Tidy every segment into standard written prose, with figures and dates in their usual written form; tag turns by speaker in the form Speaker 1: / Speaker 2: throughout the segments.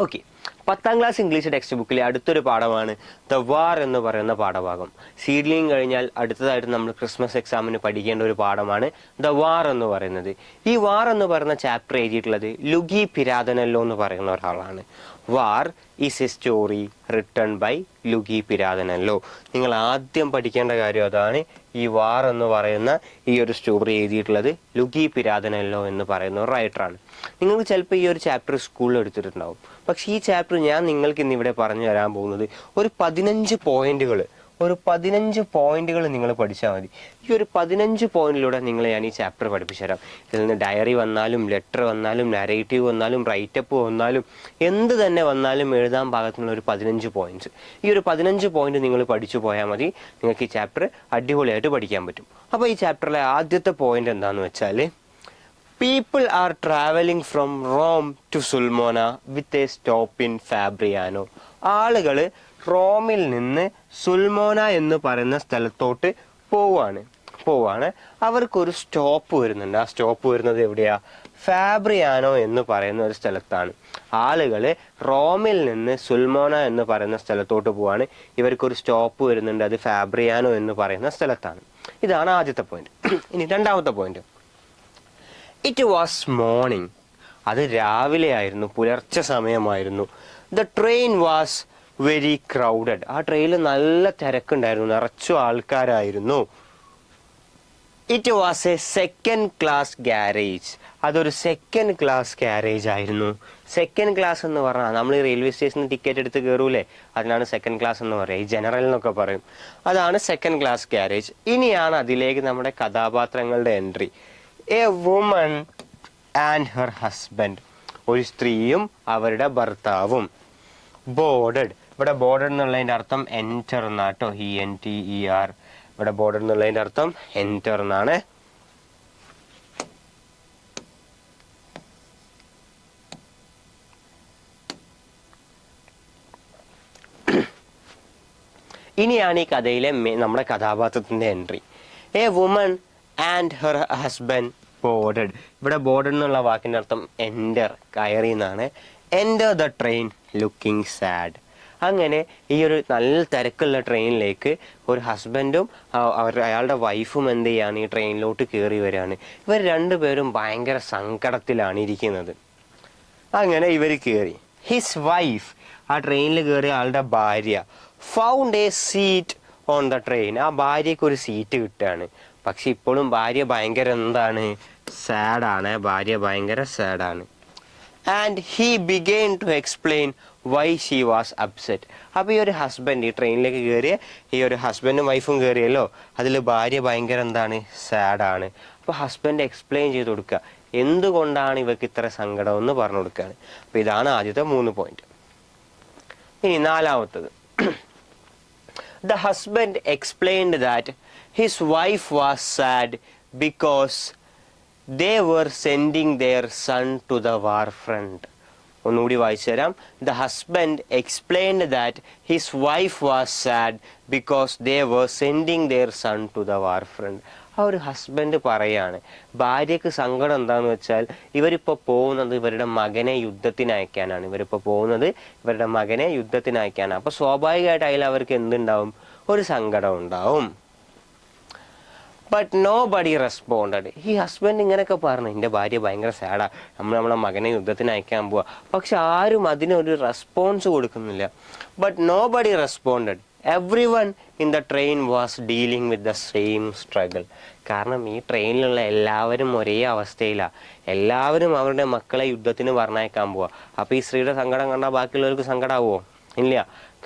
Speaker 1: Okay, 10ാം class English text ബുക്കിലെ അടുത്തൊരു പാഠമാണ് ദ വാർ എന്ന് പറയുന്ന പാഠഭാഗം. സീഡ്ലിംഗ് കഴിഞ്ഞാൽ അടുത്തതായിട്ട് നമ്മൾ ക്രിസ്മസ് എക്സാമിന് പഠിക്കേണ്ട ഒരു പാഠമാണ് ദ വാർ എന്ന് പറയുന്നത്. ഈ വാർ എന്ന് പറയുന്ന ചാപ്റ്റർ എഴുതിയിട്ടുള്ളത് ലുഗി പിരാതനല്ലോ എന്ന് പറയുന്ന ഒരാളാണ്. War is a story written by Luigi Pirandello. നിങ്ങൾ ആദ്യം പഠിക്കേണ്ട കാര്യം അതാണ്. ഈ വാർ എന്ന് പറയുന്ന ഈ ഒരു സ്റ്റോറി എഴുതിയിട്ടുള്ളത് ലുഗി പിരാതനല്ലോ എന്ന് പറയുന്ന ഒരു റൈറ്ററാണ്. നിങ്ങൾക്ക് ചിലപ്പോൾ ഈ ഒരു ചാപ്റ്റർ സ്കൂളിൽ എടുത്തിട്ടുണ്ടാവും. പക്ഷേ ഈ ചാപ്റ്റർ ഞാൻ നിങ്ങൾക്ക് ഇന്നിവിടെ പറഞ്ഞു തരാൻ പോകുന്നത് ഒരു 15 പോയിന്റുകൾ നിങ്ങൾ പഠിച്ചാൽ മതി. ഈ ഒരു 15 പോയിന്റിലൂടെ നിങ്ങളെ ഞാൻ ഈ ചാപ്റ്റർ പഠിപ്പിച്ചു തരാം. ഇതിൽ നിന്ന് ഡയറി വന്നാലും ലെറ്റർ വന്നാലും നരേറ്റീവ് വന്നാലും റൈറ്റപ്പ് വന്നാലും എന്ത് തന്നെ വന്നാലും എഴുതാൻ പാകത്തിനുള്ള ഒരു 15 പോയിന്റ്സ്. ഈ ഒരു 15 പോയിന്റ് നിങ്ങൾ പഠിച്ചു പോയാൽ മതി. നിങ്ങൾക്ക് ഈ ചാപ്റ്റർ അടിപൊളിയായിട്ട് പഠിക്കാൻ പറ്റും. അപ്പോൾ ഈ ചാപ്റ്ററിലെ ആദ്യത്തെ പോയിന്റ് എന്താണെന്ന് വെച്ചാൽ, people are traveling from Rome to Sulmona with a stop in Fabriano. ആളുകൾ റോമിൽ നിന്ന് സുൽമോന എന്ന് പറയുന്ന സ്ഥലത്തോട്ട് പോവാണ്. അവർക്കൊരു സ്റ്റോപ്പ് വരുന്നുണ്ട്. ആ സ്റ്റോപ്പ് വരുന്നത് എവിടെയാ? ഫാബ്രിയാനോ എന്ന് പറയുന്ന ഒരു സ്ഥലത്താണ്. ആളുകൾ റോമിൽ നിന്ന് സുൽമോന എന്ന് പറയുന്ന സ്ഥലത്തോട്ട് പോവാണ്. ഇവർക്കൊരു സ്റ്റോപ്പ് വരുന്നുണ്ട്. അത് ഫാബ്രിയാനോ എന്ന് പറയുന്ന സ്ഥലത്താണ്. ഇതാണ് ആദ്യത്തെ പോയിന്റ്. ഇനി രണ്ടാമത്തെ പോയിന്റ്, ഇറ്റ് വാസ് മോർണിംഗ്. അത് രാവിലെ ആയിരുന്നു, പുലർച്ചെ സമയമായിരുന്നു. The train was very crowded. ആ ട്രെയിനിൽ നല്ല തിരക്കുണ്ടായിരുന്നു, നിറച്ചു ആൾക്കാരായിരുന്നു. It was A second class garage. അതൊരു സെക്കൻഡ് ക്ലാസ് ഗാരേജ് ആയിരുന്നു. സെക്കൻഡ് ക്ലാസ് എന്ന് പറഞ്ഞാൽ നമ്മൾ ഈ റെയിൽവേ സ്റ്റേഷനിൽ ടിക്കറ്റ് എടുത്ത് കയറൂലേ, അതിനാണ് സെക്കൻഡ് ക്ലാസ് എന്ന് പറയുക. ഈ ജനറൽ എന്നൊക്കെ പറയും. അതാണ് സെക്കൻഡ് ക്ലാസ് ഗാരേജ്. ഇനിയാണ് അതിലേക്ക് നമ്മുടെ കഥാപാത്രങ്ങളുടെ entry. A woman and her husband. ഒരു സ്ത്രീയും അവരുടെ ഭർത്താവും. ബോർഡഡ്. ഇവിടെ ബോർഡഡ് എന്നുള്ളതിൻ്റെ അർത്ഥം എൻറ്റർ എന്നാട്ടോ. ENTER. ഇവിടെ ബോർഡഡ് എന്നുള്ളതിൻ്റെ അർത്ഥം എൻറ്റർ എന്നാണ്. ഇനിയാണ് ഈ കഥയിലെ നമ്മുടെ കഥാപാത്രത്തിന്റെ entry. A woman and her husband boarded. ഇവിടെ ബോർഡഡ് എന്നുള്ള വാക്കിൻ്റെ അർത്ഥം എൻറ്റർ, കയറി എന്നാണ്. Enter the train looking sad. അങ്ങനെ ഈ ഒരു നല്ല തിരക്കുള്ള ട്രെയിനിലേക്ക് ഒരു ഹസ്ബൻഡും അയാളുടെ വൈഫും എന്ത് ചെയ്യാണ്, ഈ ട്രെയിനിലോട്ട് കയറി വരികയാണ്. ഇവർ രണ്ടുപേരും ഭയങ്കര സങ്കടത്തിലാണ് ഇരിക്കുന്നത്. അങ്ങനെ ഇവർ കയറി. ഹിസ് വൈഫ്, ആ ട്രെയിനിൽ കയറിയ ആളുടെ ഭാര്യ, found A seat on the train. ആ ഭാര്യയ്ക്ക് ഒരു സീറ്റ് കിട്ടുകയാണ്. പക്ഷെ ഇപ്പോഴും ഭാര്യ ഭയങ്കര എന്താണ്, സാഡാണ്. ഭാര്യ ഭയങ്കര സാഡാണ്. And he began to explain why she was upset. അപ്പോൾ ഈ ഒരു ഹസ്ബൻഡ്, ഈ ട്രെയിനിലേക്ക് കയറിയ ഈ ഒരു ഹസ്ബൻഡും വൈഫും കയറിയല്ലോ, അതിൽ ഭാര്യ ഭയങ്കര എന്താണ്, സാഡാണ്. അപ്പോൾ ഹസ്ബൻഡ് എക്സ്പ്ലെയിൻ ചെയ്ത് കൊടുക്കുക എന്തുകൊണ്ടാണ് ഇവർക്ക് ഇത്ര സങ്കടം എന്ന് പറഞ്ഞു കൊടുക്കുകയാണ്. അപ്പോൾ ഇതാണ് ആദ്യത്തെ 3 പോയിന്റ്. ഇനി നാലാമത്തത്, the husband explained that his wife was sad because they were sending their son to the war front. ഒന്നുകൂടി വായിച്ചു തരാം. The husband explained that his wife was sad because they were sending their son to the war front. ആ ഒരു husband പറയാണ്, ഭാര്യയ്ക്ക് സങ്കടം എന്താണെന്ന് വെച്ചാൽ ഇവരിപ്പോൾ പോകുന്നത് ഇവരുടെ മകനെ യുദ്ധത്തിന് അയക്കാനാണ്. ഇവരുടെ മകനെ യുദ്ധത്തിന് അയക്കാനാണ്. അപ്പോൾ സ്വാഭാവികമായിട്ട് അതിൽ അവർക്ക് എന്തുണ്ടാവും, ഒരു സങ്കടം ഉണ്ടാവും. But nobody responded. ഈ ഹസ്ബൻഡ് ഇങ്ങനെയൊക്കെ പറഞ്ഞു, എൻ്റെ ഭാര്യ ഭയങ്കര സാഡാ, നമ്മളെ മകനെ യുദ്ധത്തിന് അയക്കാൻ പോവാ. പക്ഷെ ആരും അതിനൊരു റെസ്പോൺസ് കൊടുക്കുന്നില്ല. But nobody responded. Everyone in the train was dealing with the same struggle. കാരണം ഈ ട്രെയിനിലുള്ള എല്ലാവരും ഒരേ അവസ്ഥയിലാണ്. എല്ലാവരും അവരുടെ മക്കളെ യുദ്ധത്തിന് പറഞ്ഞയക്കാൻ പോവാ. അപ്പോൾ ഈ സ്ത്രീയുടെ സങ്കടം കണ്ടാൽ ബാക്കിയുള്ളവർക്ക് സങ്കടമാവുമോ? ഇല്ല.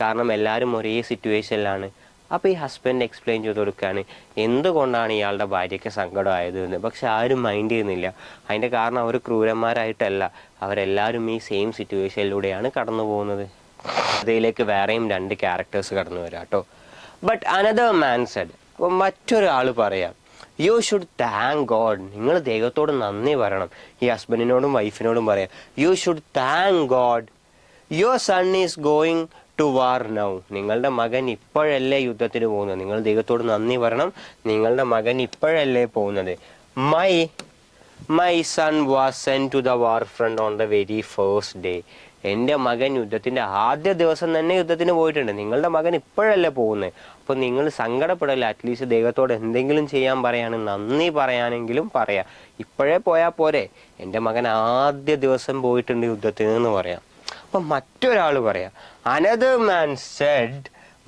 Speaker 1: കാരണം എല്ലാവരും ഒരേ സിറ്റുവേഷനിലാണ്. അപ്പോൾ ഈ ഹസ്ബൻഡ് എക്സ്പ്ലെയിൻ ചെയ്ത് കൊടുക്കുകയാണ് എന്തുകൊണ്ടാണ് ഇയാളുടെ ഭാര്യയ്ക്ക് സങ്കടമായത് എന്ന്. പക്ഷെ ആരും മൈൻഡ് ചെയ്യുന്നില്ല. അതിൻ്റെ കാരണം അവർ ക്രൂരന്മാരായിട്ടല്ല, അവരെല്ലാവരും ഈ സെയിം സിറ്റുവേഷനിലൂടെയാണ് കടന്നു പോകുന്നത്. അതിലേക്ക് വേറെയും 2 ക്യാരക്ടേഴ്സ് കടന്നു വരാം കേട്ടോ. But another man said. അപ്പോൾ മറ്റൊരാൾ പറയാം, യു ഷുഡ് താങ്ക് ഗോഡ്. നിങ്ങൾ ദൈവത്തോട് നന്ദി പറയണം. ഈ ഹസ്ബൻഡിനോടും വൈഫിനോടും പറയാം, you should thank God your son is going to war now. നിങ്ങളുടെ മകൻ ഇപ്പോഴല്ലേ യുദ്ധത്തിന് പോകുന്നത്. നിങ്ങൾ ദൈവത്തോട് നന്ദി പറയണം, നിങ്ങളുടെ മകൻ ഇപ്പോഴല്ലേ പോകുന്നത്. My my son was send to the war front on the very first day. എൻ്റെ മകൻ യുദ്ധത്തിൻ്റെ ആദ്യ ദിവസം തന്നെ യുദ്ധത്തിന് പോയിട്ടുണ്ട്. നിങ്ങളുടെ മകൻ ഇപ്പോഴല്ലേ പോകുന്നത്. അപ്പോൾ നിങ്ങൾ സങ്കടപ്പെടല്ല. അറ്റ്ലീസ്റ്റ് ദൈവത്തോട് എന്തെങ്കിലും ചെയ്യാൻ പറയാണ്, നന്ദി പറയാനെങ്കിലും പറയാം. ഇപ്പോഴേ പോയാൽ പോരെ, എൻ്റെ മകൻ ആദ്യ ദിവസം പോയിട്ടുണ്ട് യുദ്ധത്തിന് എന്ന് പറയാം. അപ്പം മറ്റൊരാൾ പറയാം, another man said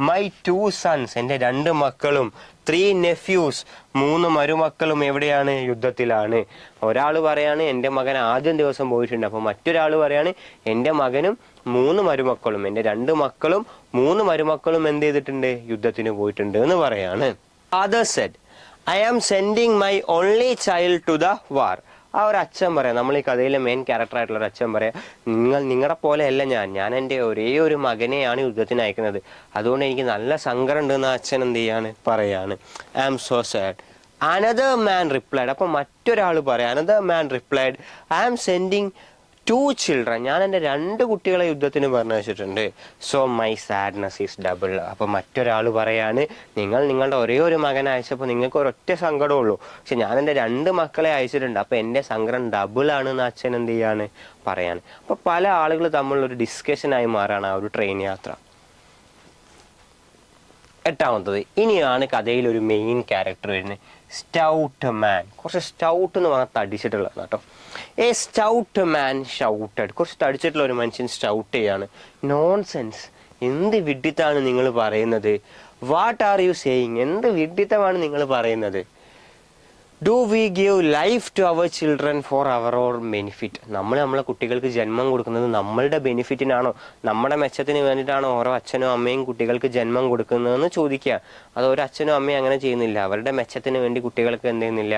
Speaker 1: my 2 sons, എൻ്റെ 2 മക്കളും 3 nephews, 3 മരുമക്കളും എവിടെയാണ്? യുദ്ധത്തിലാണ്. ഒരാൾ പറയാണ് എൻ്റെ മകൻ ആദ്യം ദിവസം പോയിട്ടുണ്ട്. അപ്പോൾ മറ്റൊരാൾ പറയാണ് എൻ്റെ മകനും 3 മരുമക്കളും, എൻ്റെ 2 മക്കളും 3 മരുമക്കളും എന്ത് ചെയ്തിട്ടുണ്ട്? യുദ്ധത്തിന് പോയിട്ടുണ്ട് എന്ന് പറയാണ്. Father said, I am sending my only child to the war. ആ ഒരു അച്ഛൻ പറയാം, നമ്മൾ ഈ കഥയിലെ മെയിൻ ക്യാരക്ടർ ആയിട്ടുള്ള ഒരു അച്ഛൻ പറയാം, നിങ്ങളുടെ പോലെയല്ല ഞാൻ എൻ്റെ ഒരേ ഒരു മകനെയാണ് യുദ്ധത്തിന് അയക്കുന്നത്. അതുകൊണ്ട് എനിക്ക് നല്ല സങ്കടം ഉണ്ടെന്ന് അച്ഛൻ എന്ത് ചെയ്യാണ്? പറയാണ്. I am so sad. Another man replied. അപ്പം മറ്റൊരാൾ പറയാം, another man replied, I am sending 2 children. ഞാൻ എൻ്റെ 2 കുട്ടികളെ യുദ്ധത്തിന് പറഞ്ഞു വെച്ചിട്ടുണ്ട്. So my sadness is double. അപ്പം മറ്റൊരാൾ പറയാണ്, നിങ്ങളുടെ ഒരേ ഒരു മകനെ അയച്ചപ്പോൾ നിങ്ങൾക്ക് ഒരൊറ്റ സങ്കടമുള്ളൂ, പക്ഷെ ഞാൻ എൻ്റെ 2 മക്കളെ അയച്ചിട്ടുണ്ട്, അപ്പം എൻ്റെ സങ്കടം ഡബിൾ ആണെന്ന് അച്ഛൻ എന്ത് ചെയ്യാണ്? പറയാണ്. അപ്പോൾ പല ആളുകൾ തമ്മിലൊരു ഡിസ്കഷനായി മാറാണ് ആ ഒരു ട്രെയിൻ യാത്ര. 8ാമത്തത്, ഇനിയാണ് കഥയിൽ ഒരു മെയിൻ ക്യാരക്ടർ വരുന്നത്, സ്റ്റൗട്ട് മാൻ. കുറച്ച് സ്റ്റൗട്ട് എന്ന് പറഞ്ഞാൽ തടിച്ചിട്ടുള്ളതാണ് കേട്ടോ. A stout man shouted. കുറച്ച് തടിച്ചിട്ടുള്ള ഒരു മനുഷ്യൻ സ്റ്റൗട്ട് ചെയ്യാണ്, നോൺസെൻസ്, എന്ത് വിഡ്ഢിത്താണ് നിങ്ങൾ പറയുന്നത്? What are you saying? എന്ത് വിഡ്ഢിത്തമാണ് നിങ്ങൾ പറയുന്നത്? Do we give life to our children for our or benefit? നമ്മളെ കുട്ടികൾക്ക് ജന്മം കൊടുക്കുന്നത് നമ്മളുടെ ബെനിഫിറ്റിനാണോ, നമ്മുടെ മെച്ചത്തിന് വേണ്ടിയിട്ടാണോ ഓരോ അച്ഛനും അമ്മയും കുട്ടികൾക്ക് ജന്മം കൊടുക്കുന്നതെന്ന് ചോദിക്കുക. അത് ഒരു അച്ഛനും അമ്മയും അങ്ങനെ ചെയ്യുന്നില്ല. അവരുടെ മെച്ചത്തിന് വേണ്ടി കുട്ടികൾക്ക് എന്ത് ചെയ്യുന്നില്ല?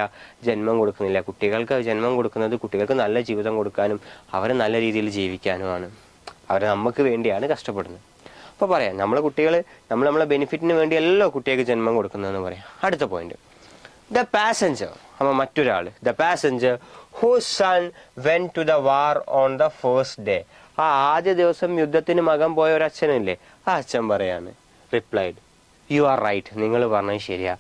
Speaker 1: ജന്മം കൊടുക്കുന്നില്ല. കുട്ടികൾക്ക് ജന്മം കൊടുക്കുന്നത് കുട്ടികൾക്ക് നല്ല ജീവിതം കൊടുക്കാനും അവർ നല്ല രീതിയിൽ ജീവിക്കാനുമാണ്. അവർ നമുക്ക് വേണ്ടിയാണ് കഷ്ടപ്പെടുന്നത്. അപ്പോൾ പറയാം, നമ്മളെ കുട്ടികൾ നമ്മളെ ബെനിഫിറ്റിന് വേണ്ടിയല്ലോ കുട്ടികൾക്ക് ജന്മം കൊടുക്കുന്നതെന്ന് പറയാം. അടുത്ത പോയിന്റ്, ദ പാസഞ്ചർ. അപ്പോൾ മറ്റൊരാൾ, the passenger whose son went to the war on the first day. ആ ആദ്യ ദിവസം യുദ്ധത്തിന് മകൻ പോയ ഒരു അച്ഛനില്ലേ, ആ അച്ഛൻ പറയാണ്, റിപ്ലൈഡ്, യു ആർ റൈറ്റ്, നിങ്ങൾ പറഞ്ഞത് ശരിയാ.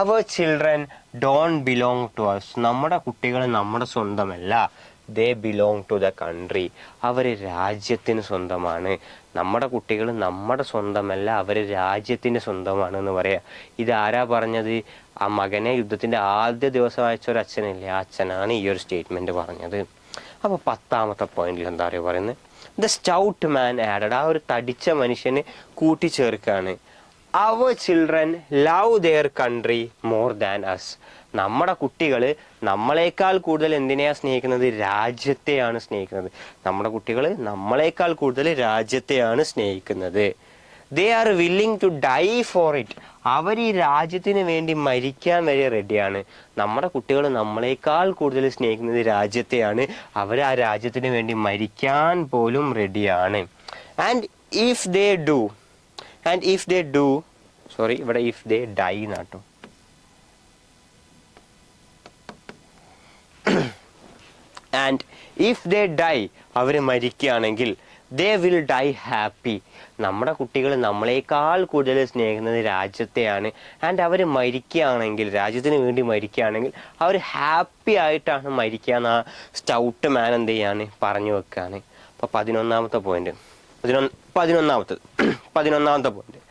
Speaker 1: Our children don't belong to us. നമ്മുടെ കുട്ടികൾ നമ്മുടെ സ്വന്തമല്ല. They belong to the country. അവർ രാജ്യത്തിന് സ്വന്തമാണ്. നമ്മുടെ കുട്ടികൾ നമ്മുടെ സ്വന്തമല്ല, അവർ രാജ്യത്തിൻ്റെ സ്വന്തമാണ് എന്ന് പറയാം. ഇതാരാ പറഞ്ഞത്? ആ മകനെ യുദ്ധത്തിൻ്റെ ആദ്യ ദിവസം അയച്ച ഒരു അച്ഛനില്ലേ, ആ അച്ഛനാണ് ഈ ഒരു സ്റ്റേറ്റ്മെൻറ്റ് പറഞ്ഞത്. അപ്പോൾ 10ാമത്തെ പോയിന്റിൽ എന്താ പറയുക പറയുന്നത്, ദ സ്റ്റൗട്ട് മാൻ ആഡഡ്. ആ ഒരു തടിച്ച മനുഷ്യന് കൂട്ടിച്ചേർക്കാണ്, our children love their country more than us. നമ്മുടെ കുട്ടികൾ നമ്മളെക്കാൾ കൂടുതൽ എന്തിനെയാണ് സ്നേഹിക്കുന്നത്? രാജ്യത്തെയാണ് സ്നേഹിക്കുന്നത്. നമ്മുടെ കുട്ടികൾ നമ്മളെക്കാൾ കൂടുതൽ രാജ്യത്തെയാണ് സ്നേഹിക്കുന്നത്. They are willing to die for it. അവർ ഈ രാജ്യത്തിന് വേണ്ടി മരിക്കാൻ വരെ റെഡിയാണ്. നമ്മുടെ കുട്ടികൾ നമ്മളെക്കാൾ കൂടുതൽ സ്നേഹിക്കുന്നത് രാജ്യത്തെയാണ്. അവർ ആ രാജ്യത്തിന് വേണ്ടി മരിക്കാൻ പോലും റെഡിയാണ്. And if they do sorry, ഇവിടെ ഇഫ് ദേ ഡൈ എന്നാട്ടോ. ആൻഡ് ഇഫ് ദേ ഡൈ, അവർ മരിക്കുകയാണെങ്കിൽ, ദേ വിൽ ഡൈ ഹാപ്പി. നമ്മുടെ കുട്ടികൾ നമ്മളെക്കാൾ കൂടുതൽ സ്നേഹിക്കുന്നത് രാജ്യത്തെയാണ്. ആൻഡ് അവർ മരിക്കുകയാണെങ്കിൽ, രാജ്യത്തിന് വേണ്ടി മരിക്കുകയാണെങ്കിൽ, അവർ ഹാപ്പി ആയിട്ടാണ് മരിക്കുക എന്ന് ആ സ്റ്റൗട്ട് മാൻ എന്ത് ചെയ്യാണ്? പറഞ്ഞു വെക്കുകയാണ്. അപ്പോൾ 11ാമത്തെ പോയിന്റ്, 11ാമത്തെ പോയിന്റ്,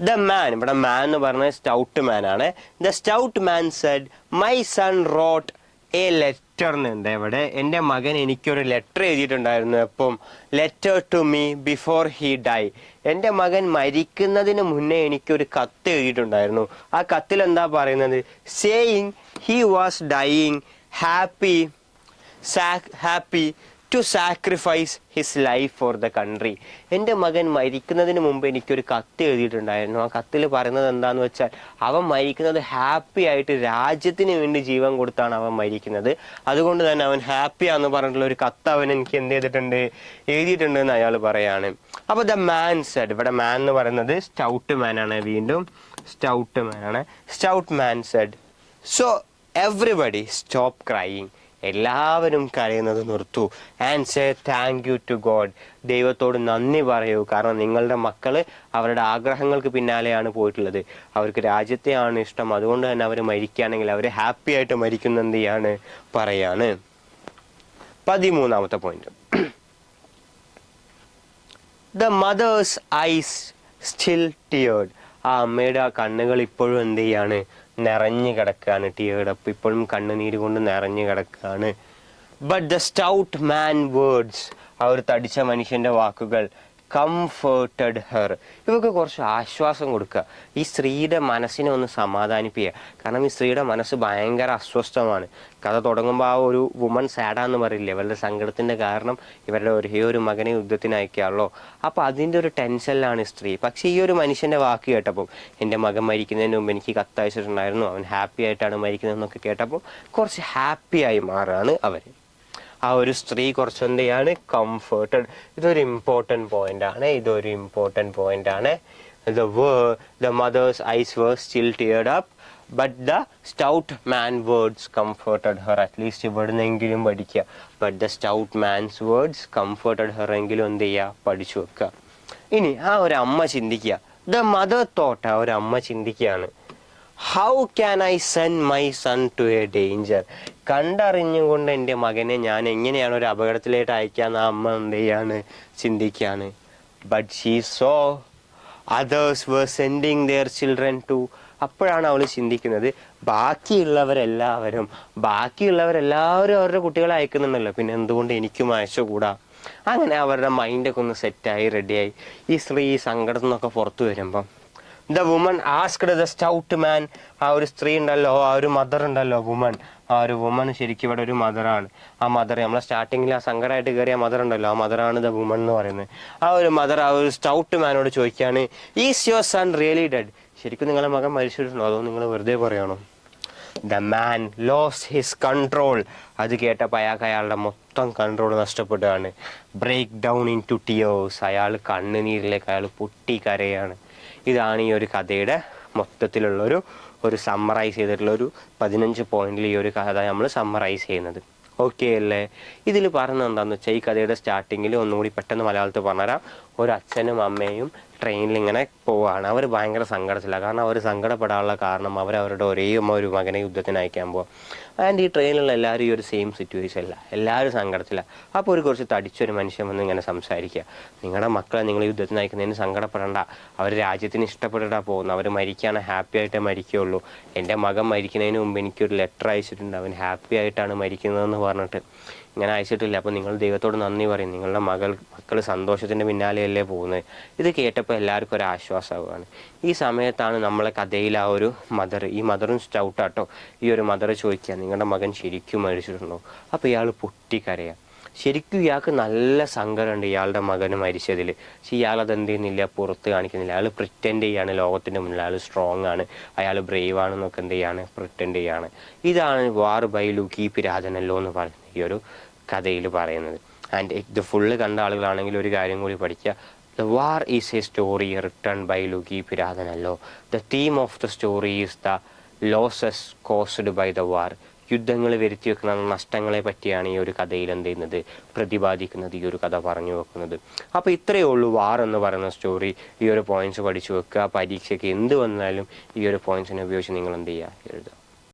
Speaker 1: ദ മാൻ. ഇവിടെ മാൻ എന്ന് പറഞ്ഞത് സ്റ്റൗട്ട് മാൻ ആണ്. The stout man said, my son wrote a letter എന്നുണ്ട്. ഇവിടെ എൻ്റെ മകൻ എനിക്കൊരു ലെറ്റർ എഴുതിയിട്ടുണ്ടായിരുന്നു. എപ്പം? Letter to me before he die. എൻ്റെ മകൻ മരിക്കുന്നതിന് മുന്നേ എനിക്കൊരു കത്ത് എഴുതിയിട്ടുണ്ടായിരുന്നു. ആ കത്തിൽ എന്താ പറയുന്നത്? Saying he was dying happy to sacrifice his life for the country. എൻ്റെ മകൻ മരിക്കുന്നതിന് മുമ്പ് എനിക്കൊരു കത്ത് എഴുതിയിട്ടുണ്ടായിരുന്നു. ആ കത്തിൽ പറയുന്നത് എന്താന്ന് വെച്ചാൽ, അവൻ മരിക്കുന്നത് ഹാപ്പി ആയിട്ട് രാജ്യത്തിന് വേണ്ടി ജീവൻ കൊടുത്താണ് അവൻ മരിക്കുന്നത്. അതുകൊണ്ട് തന്നെ അവൻ ഹാപ്പിയാന്ന് പറഞ്ഞിട്ടുള്ള ഒരു കത്ത് അവൻ എനിക്ക് എന്ത് ചെയ്തിട്ടുണ്ട്? എഴുതിയിട്ടുണ്ട് എന്ന് അയാൾ പറയാണ്. അപ്പോൾ ദ മാൻ സെഡ്, ഇവിടെ മാൻ എന്ന് പറയുന്നത് സ്റ്റൗട്ട് മാൻ ആണ്. വീണ്ടും സ്റ്റൗട്ട് മാൻ ആണ്. Stout man said, so everybody stop crying. എല്ലാവരും കരയുന്നത് നിർത്തൂ. And say thank you to God. ദൈവത്തോട് നന്ദി പറയൂ. കാരണം നിങ്ങളുടെ മക്കൾ അവരുടെ ആഗ്രഹങ്ങൾക്ക് പിന്നാലെയാണ് പോയിട്ടുള്ളത്. അവർക്ക് രാജ്യത്തെയാണ് ഇഷ്ടം. അതുകൊണ്ട് തന്നെ അവർ മരിക്കുകയാണെങ്കിൽ അവർ ഹാപ്പി ആയിട്ട് മരിക്കുന്ന എന്ത് ചെയ്യാണ് പറയാണ്. 13ാമത്തെ point. The mother's eyes still teared. ആ അമ്മയുടെ ആ കണ്ണുകൾ ഇപ്പോഴും എന്ത് ചെയ്യാണ് നിറഞ്ഞു കിടക്കുകയാണ്. ടിയേർഡ് അപ്പ്, ഇപ്പോഴും കണ്ണുനീര് കൊണ്ട് നിറഞ്ഞു കിടക്കുകയാണ്. But the stout man words. ആ ഒരു തടിച്ച മനുഷ്യന്റെ വാക്കുകൾ കംഫേർട്ടഡ് ഹെർ. ഇവർക്ക് കുറച്ച് ആശ്വാസം കൊടുക്കുക. ഈ സ്ത്രീയുടെ മനസ്സിനെ ഒന്ന് സമാധാനിപ്പിക്കുക. കാരണം ഈ സ്ത്രീയുടെ മനസ്സ് ഭയങ്കര അസ്വസ്ഥമാണ്. കഥ തുടങ്ങുമ്പോൾ ആ ഒരു വുമൺ സാഡാന്ന് പറയില്ലേ, ഇവരുടെ സങ്കടത്തിന്റെ കാരണം ഇവരുടെ ഒരേ ഒരു മകനെ യുദ്ധത്തിന് അയക്കാമല്ലോ. അപ്പോൾ അതിൻ്റെ ഒരു ടെൻഷനിലാണ് സ്ത്രീ. പക്ഷേ ഈ ഒരു മനുഷ്യന്റെ വാക്ക് കേട്ടപ്പോൾ, എൻ്റെ മകൻ മരിക്കുന്നതിന് മുമ്പ് എനിക്ക് കത്തയച്ചിട്ടുണ്ടായിരുന്നു, അവൻ ഹാപ്പി ആയിട്ടാണ് മരിക്കുന്നതെന്നൊക്കെ കേട്ടപ്പോൾ കുറച്ച് ഹാപ്പിയായി മാറാണ് അവർ. ആ ഒരു സ്ത്രീ കുറച്ച് എന്ത് ചെയ്യാണ് കംഫേർട്ടഡ്. ഇതൊരു ഇമ്പോർട്ടൻറ്റ് പോയിന്റ് ആണ്. The mother's eyes were still teared up, but the stout man words comforted her. At least ഇവിടുന്നെങ്കിലും പഠിക്കുക. But the stout man's words comforted her എങ്കിലും എന്ത് ചെയ്യുക പഠിച്ചു വെക്കുക. ഇനി ആ ഒരു അമ്മ ചിന്തിക്കുക. The mother thought, ആ ഒരു അമ്മ ചിന്തിക്കുകയാണ്, how can I send my son to a danger. കണ്ടറിഞ്ഞുകൊണ്ട് എൻ്റെ മകനെ ഞാൻ എങ്ങനെയാണ് ഒരു അപകടത്തിലേക്ക് അയക്കാന്ന് ആ അമ്മ എന്ത് ചെയ്യാണ് ചിന്തിക്കുകയാണ്. But she so others were sending their children to. അപ്പോഴാണ് അവൾ ചിന്തിക്കുന്നത്, ബാക്കിയുള്ളവരെല്ലാവരും അവരുടെ കുട്ടികളെ അയക്കുന്നുണ്ടല്ലോ, പിന്നെ എന്തുകൊണ്ട് എനിക്കും അയച്ചുകൂടാ. അങ്ങനെ അവരുടെ മൈൻഡൊക്കെ ഒന്ന് സെറ്റായി റെഡിയായി. ഈ സ്ത്രീ സങ്കടത്തിൽ നിന്നൊക്കെ പുറത്തു വരുമ്പം the woman asked the stout man. ആ ഒരു സ്ത്രീ ഉണ്ടല്ലോ, ആ ഒരു മദർ ഉണ്ടല്ലോ വുമൺ, ആ ഒരു വുമൺ ശരിക്കും ഇവിടെ ഒരു മദറാണ്. ആ മദർ നമ്മളെ സ്റ്റാർട്ടിങ്ങിൽ ആ സങ്കടമായിട്ട് കയറിയ മദർ ഉണ്ടല്ലോ, ആ മദറാണ് ദ വുമൺ എന്ന് പറയുന്നത്. ആ ഒരു മദർ ആ ഒരു സ്റ്റൗട്ട് മാനോട് ചോദിക്കുകയാണ്, is your son really dead. ശരിക്കും നിങ്ങളുടെ മകൻ മരിച്ചിട്ടുണ്ടോ, അതോ നിങ്ങൾ വെറുതെ പറയണോ? The man lost his control. അത് കേട്ടപ്പോൾ അയാളുടെ മൊത്തം കൺട്രോൾ നഷ്ടപ്പെടുകയാണ്. Break down into tears. അയാൾ കണ്ണുനീരിലേക്ക് അയാൾ പൊട്ടിക്കരയാണ്. ഇതാണ് ഈ ഒരു കഥയുടെ മൊത്തത്തിലുള്ളൊരു സമ്മറൈസ് ചെയ്തിട്ടുള്ളൊരു 15 പോയിന്റിൽ ഈ ഒരു കഥ നമ്മൾ സമ്മറൈസ് ചെയ്യുന്നത്. ഓക്കെ അല്ലേ? ഇതിൽ പറഞ്ഞത് എന്താണെന്ന് വെച്ചാൽ, ഈ കഥയുടെ സ്റ്റാർട്ടിങ്ങിൽ ഒന്നുകൂടി പെട്ടെന്ന് മലയാളത്തിൽ പറഞ്ഞുതരാം. ഒരു അച്ഛനും അമ്മയും ട്രെയിനിൽ ഇങ്ങനെ പോവുകയാണ്. അവർ ഭയങ്കര സങ്കടത്തിലാണ്. കാരണം അവർ സങ്കടപ്പെടാനുള്ള കാരണം അവരവരുടെ ഒരേ ഒരു മകനെ യുദ്ധത്തിന് അയക്കാൻ പോവാം. ആൻഡ് ഈ ട്രെയിനിലുള്ള എല്ലാവരും ഈ ഒരു സെയിം സിറ്റുവേഷനില്ല, എല്ലാവരും സങ്കടത്തിലാണ്. അപ്പോൾ ഒരു കുറച്ച് തടിച്ചൊരു മനുഷ്യൻ വന്ന് ഇങ്ങനെ സംസാരിക്കുക, നിങ്ങളുടെ മക്കളെ നിങ്ങൾ യുദ്ധത്തിന് അയക്കുന്നതിന് സങ്കടപ്പെടേണ്ട, അവർ രാജ്യത്തിന് ഇഷ്ടപ്പെട്ടിട്ടാണ് പോകുന്നത്, അവർ മരിക്കുകയാണ് ഹാപ്പി ആയിട്ടേ മരിക്കുകയുള്ളൂ. എൻ്റെ മകൻ മരിക്കുന്നതിന് മുമ്പ് എനിക്കൊരു ലെറ്റർ അയച്ചിട്ടുണ്ട്, അവൻ ഹാപ്പി ആയിട്ടാണ് മരിക്കുന്നതെന്ന് പറഞ്ഞിട്ട് ഇങ്ങനെ അയച്ചിട്ടില്ല. അപ്പോൾ നിങ്ങൾ ദൈവത്തോട് നന്ദി പറയും, നിങ്ങളുടെ മക്കൾ സന്തോഷത്തിൻ്റെ പിന്നാലെയല്ലേ പോകുന്നത്. ഇത് കേട്ടപ്പോൾ എല്ലാവർക്കും ഒരു ആശ്വാസമാവുകയാണ്. ഈ സമയത്താണ് നമ്മളെ കഥയിൽ ആ ഒരു ഈ മദറും സ്റ്റൗട്ടാട്ടോ, ഈ ഒരു മദർ ചോദിക്കുക, നിങ്ങളുടെ മകൻ ശരിക്കും മരിച്ചിട്ടുണ്ടോ? അപ്പോൾ ഇയാൾ പൊട്ടിക്കരയാം. ശരിക്കും ഇയാൾക്ക് നല്ല സങ്കടമുണ്ട് ഇയാളുടെ മകന് മരിച്ചതിൽ. പക്ഷെ ഇയാൾ അതെന്ത് ചെയ്യുന്നില്ല, പുറത്ത് കാണിക്കുന്നില്ല. അയാൾ പ്രിറ്റൻഡ് ചെയ്യാണ് ലോകത്തിൻ്റെ മുന്നിൽ, അയാൾ സ്ട്രോങ് ആണ്, അയാൾ ബ്രേവ് ആണെന്നൊക്കെ എന്ത് ചെയ്യാണ് പ്രിറ്റൻഡ് ചെയ്യാണ്. ഇതാണ് വാർ ബൈ ലൂക്കി പിരാതനല്ലോ എന്ന് പറയുന്നത് ഈ ഒരു കഥയിൽ പറയുന്നത്. ആൻഡ് ഇത് ഫുള്ള് കണ്ട ആളുകളാണെങ്കിൽ ഒരു കാര്യം കൂടി പഠിക്കുക. The war is a story written by Luigi Pirandello. The theme of the story is the losses caused by the war. യുദ്ധങ്ങൾ വരുത്തി വെക്കുന്ന നഷ്ടങ്ങളെ പറ്റിയാണ് ഈ ഒരു കഥയിൽ എന്ത് ചെയ്യുന്നത് പ്രതിപാദിക്കുന്നത്, ഈ ഒരു കഥ പറഞ്ഞു വെക്കുന്നത്. അപ്പോൾ ഇത്രയേ ഉള്ളൂ വാർ എന്ന് പറയുന്ന സ്റ്റോറി. ഈ ഒരു പോയിന്റ്സ് പഠിച്ചു വെക്കുക. പരീക്ഷയ്ക്ക് എന്ത് വന്നാലും ഈ ഒരു പോയിന്റ്സിനെ ഉപയോഗിച്ച് നിങ്ങൾ എന്ത് ചെയ്യുക, എഴുതുക.